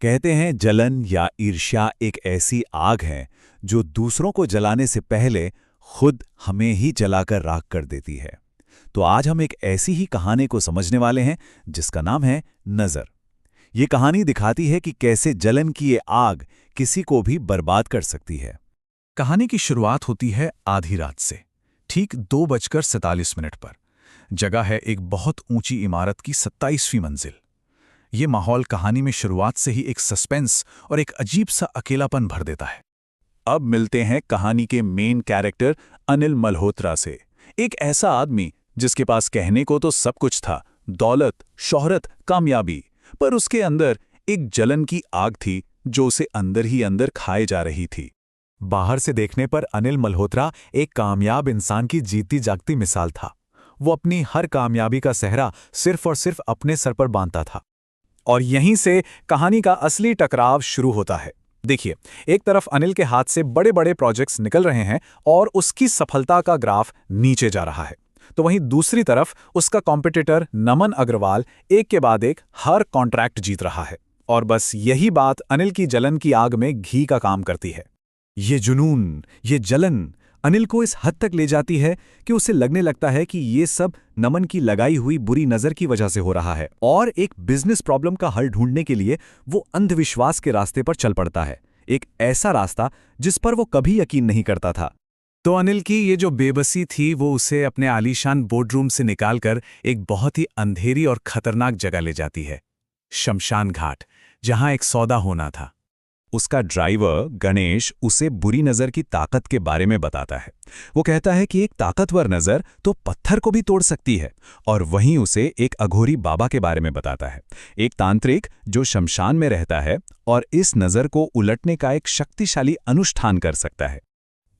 कहते हैं जलन या ईर्ष्या एक ऐसी आग है जो दूसरों को जलाने से पहले खुद हमें ही जलाकर राख कर देती है। तो आज हम एक ऐसी ही कहानी को समझने वाले हैं जिसका नाम है नज़र। ये कहानी दिखाती है कि कैसे जलन की ये आग किसी को भी बर्बाद कर सकती है। कहानी की शुरुआत होती है आधी रात से, ठीक 2:47 पर। जगह है एक बहुत ऊंची इमारत की 27वीं मंजिल। ये माहौल कहानी में शुरुआत से ही एक सस्पेंस और एक अजीब सा अकेलापन भर देता है। अब मिलते हैं कहानी के मेन कैरेक्टर अनिल मल्होत्रा से। एक ऐसा आदमी जिसके पास कहने को तो सब कुछ था, दौलत, शोहरत, कामयाबी, पर उसके अंदर एक जलन की आग थी जो उसे अंदर ही अंदर खाए जा रही थी। बाहर से देखने पर अनिल मल्होत्रा एक कामयाब इंसान की जीती जागती मिसाल था। वो अपनी हर कामयाबी का सेहरा सिर्फ और सिर्फ अपने सर पर बांधता था। और यहीं से कहानी का असली टकराव शुरू होता है। देखिए, एक तरफ अनिल के हाथ से बड़े बड़े प्रोजेक्ट्स निकल रहे हैं और उसकी सफलता का ग्राफ नीचे जा रहा है, तो वहीं दूसरी तरफ उसका कॉम्पिटिटर नमन अग्रवाल एक के बाद एक हर कॉन्ट्रैक्ट जीत रहा है। और बस यही बात अनिल की जलन की आग में घी का काम करती है। ये जुनून, ये जलन अनिल को इस हद तक ले जाती है कि उसे लगने लगता है कि ये सब नमन की लगाई हुई बुरी नज़र की वजह से हो रहा है, और एक बिजनेस प्रॉब्लम का हल ढूंढने के लिए वो अंधविश्वास के रास्ते पर चल पड़ता है, एक ऐसा रास्ता जिस पर वो कभी यकीन नहीं करता था। तो अनिल की ये जो बेबसी थी वो उसे अपने आलीशान बोर्डरूम से निकालकर एक बहुत ही अंधेरी और खतरनाक जगह ले जाती है, शमशान घाट, जहां एक सौदा होना था। उसका ड्राइवर गणेश उसे बुरी नज़र की ताकत के बारे में बताता है। वो कहता है कि एक ताकतवर नज़र तो पत्थर को भी तोड़ सकती है, और वहीं उसे एक अघोरी बाबा के बारे में बताता है, एक तांत्रिक जो शमशान में रहता है और इस नज़र को उलटने का एक शक्तिशाली अनुष्ठान कर सकता है।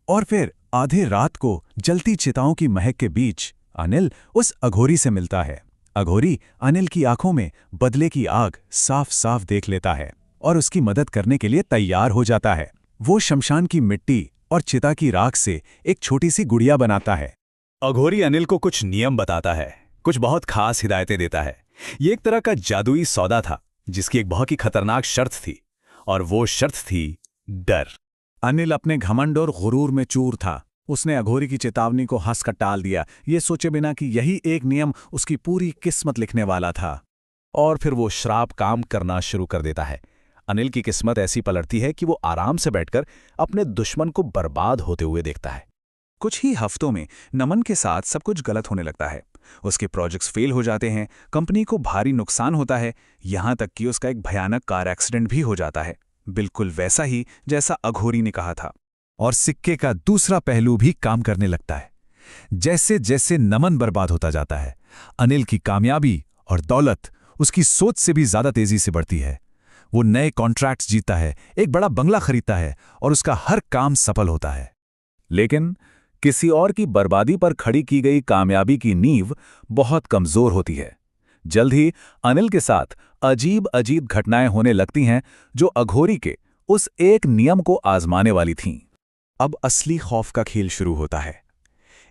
और फिर आधे रात को जलती चिताओं की महक के बीच अनिल उस अघोरी से मिलता है। अघोरी अनिल की आंखों में बदले की आग साफ साफ देख लेता है और उसकी मदद करने के लिए तैयार हो जाता है। वो शमशान की मिट्टी और चिता की राख से एक छोटी सी गुड़िया बनाता है। अघोरी अनिल को कुछ नियम बताता है, कुछ बहुत खास हिदायतें देता है। ये एक तरह का जादुई सौदा था जिसकी एक बहुत ही खतरनाक शर्त थी, और वो शर्त थी डर। अनिल अपने घमंड और गुरूर में चूर था। उसने अघोरी की चेतावनी को हंसकर टाल दिया, ये सोचे बिना कि यही एक नियम उसकी पूरी किस्मत लिखने वाला था। और फिर वो श्राप काम करना शुरू कर देता है। अनिल की किस्मत ऐसी पलटती है कि वो आराम से बैठकर अपने दुश्मन को बर्बाद होते हुए देखता है। कुछ ही हफ्तों में नमन के साथ सब कुछ गलत होने लगता है। उसके प्रोजेक्ट्स फेल हो जाते हैं, कंपनी को भारी नुकसान होता है, यहां तक कि उसका एक भयानक कार एक्सीडेंट भी हो जाता है, बिल्कुल वैसा ही जैसा अघोरी ने कहा था। और सिक्के का दूसरा पहलू भी काम करने लगता है। जैसे जैसे नमन बर्बाद होता जाता है, अनिल की कामयाबी और दौलत उसकी सोच से भी ज्यादा तेजी से बढ़ती है। वो नए कॉन्ट्रैक्ट्स जीतता है, एक बड़ा बंगला खरीदता है, और उसका हर काम सफल होता है। लेकिन किसी और की बर्बादी पर खड़ी की गई कामयाबी की नींव बहुत कमजोर होती है। जल्द ही अनिल के साथ अजीब अजीब घटनाएं होने लगती हैं जो अघोरी के उस एक नियम को आजमाने वाली थीं। अब असली खौफ का खेल शुरू होता है।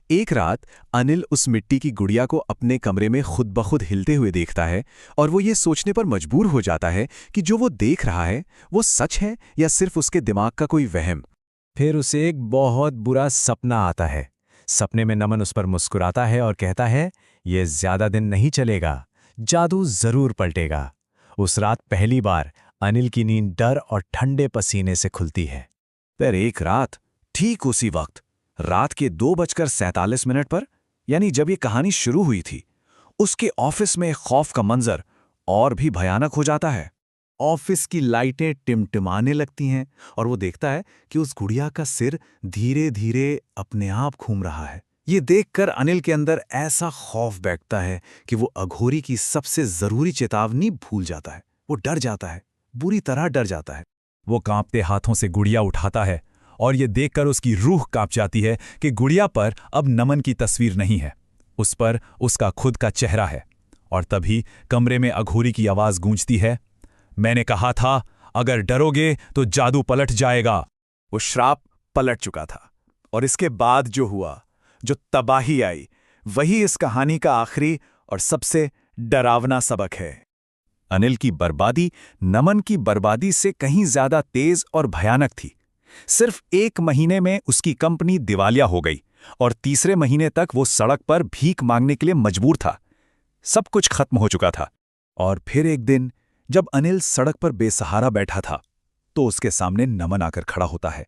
एक रात अनिल उस मिट्टी की गुड़िया को अपने कमरे में खुद ब खुद हिलते हुए देखता है, और वो ये सोचने पर मजबूर हो जाता है कि जो वो देख रहा है वो सच है या सिर्फ उसके दिमाग का कोई वहम। फिर उसे एक बहुत बुरा सपना आता है। सपने में नमन उस पर मुस्कुराता है और कहता है, ये ज्यादा दिन नहीं चलेगा, जादू जरूर पलटेगा। उस रात पहली बार अनिल की नींद डर और ठंडे पसीने से खुलती है। फिर एक रात ठीक उसी वक्त, रात के 2:47 पर, यानी जब ये कहानी शुरू हुई थी, उसके ऑफिस में खौफ का मंजर और भी भयानक हो जाता है। ऑफिस की लाइटें टिमटिमाने लगती हैं और वो देखता है कि उस गुड़िया का सिर धीरे धीरे अपने आप घूम रहा है। ये देखकर अनिल के अंदर ऐसा खौफ बैठता है कि वो अघोरी की सबसे जरूरी चेतावनी भूल जाता है। वो डर जाता है, बुरी तरह डर जाता है। वो कांपते हाथों से गुड़िया उठाता है, और ये देखकर उसकी रूह कांप जाती है कि गुड़िया पर अब नमन की तस्वीर नहीं है, उस पर उसका खुद का चेहरा है। और तभी कमरे में अघोरी की आवाज गूंजती है, मैंने कहा था अगर डरोगे तो जादू पलट जाएगा। वो श्राप पलट चुका था, और इसके बाद जो हुआ, जो तबाही आई, वही इस कहानी का आखिरी और सबसे डरावना सबक है। अनिल की बर्बादी नमन की बर्बादी से कहीं ज्यादा तेज और भयानक थी। सिर्फ 1 महीने में उसकी कंपनी दिवालिया हो गई और तीसरे महीने तक वो सड़क पर भीख मांगने के लिए मजबूर था। सब कुछ खत्म हो चुका था। और फिर एक दिन जब अनिल सड़क पर बेसहारा बैठा था तो उसके सामने नमन आकर खड़ा होता है।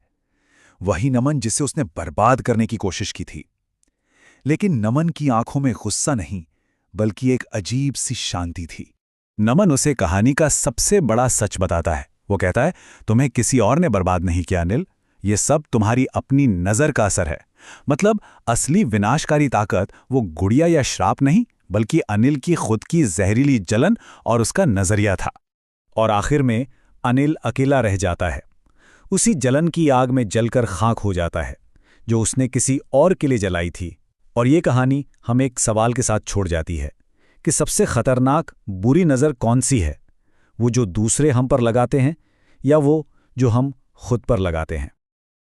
वही नमन जिसे उसने बर्बाद करने की कोशिश की थी। लेकिन नमन की आंखों में गुस्सा नहीं, बल्कि एक अजीब सी शांति थी। नमन उसे कहानी का सबसे बड़ा सच बताता है। वो कहता है, तुम्हें किसी और ने बर्बाद नहीं किया अनिल, ये सब तुम्हारी अपनी नज़र का असर है। मतलब असली विनाशकारी ताकत वो गुड़िया या श्राप नहीं, बल्कि अनिल की खुद की जहरीली जलन और उसका नज़रिया था। और आखिर में अनिल अकेला रह जाता है। उसी जलन की आग में जलकर खाक हो जाता है जो उसने किसी और के लिए जलाई थी। और ये कहानी हमें एक सवाल के साथ छोड़ जाती है कि सबसे खतरनाक बुरी नज़र कौन सी है, वो जो दूसरे हम पर लगाते हैं या वो जो हम खुद पर लगाते हैं।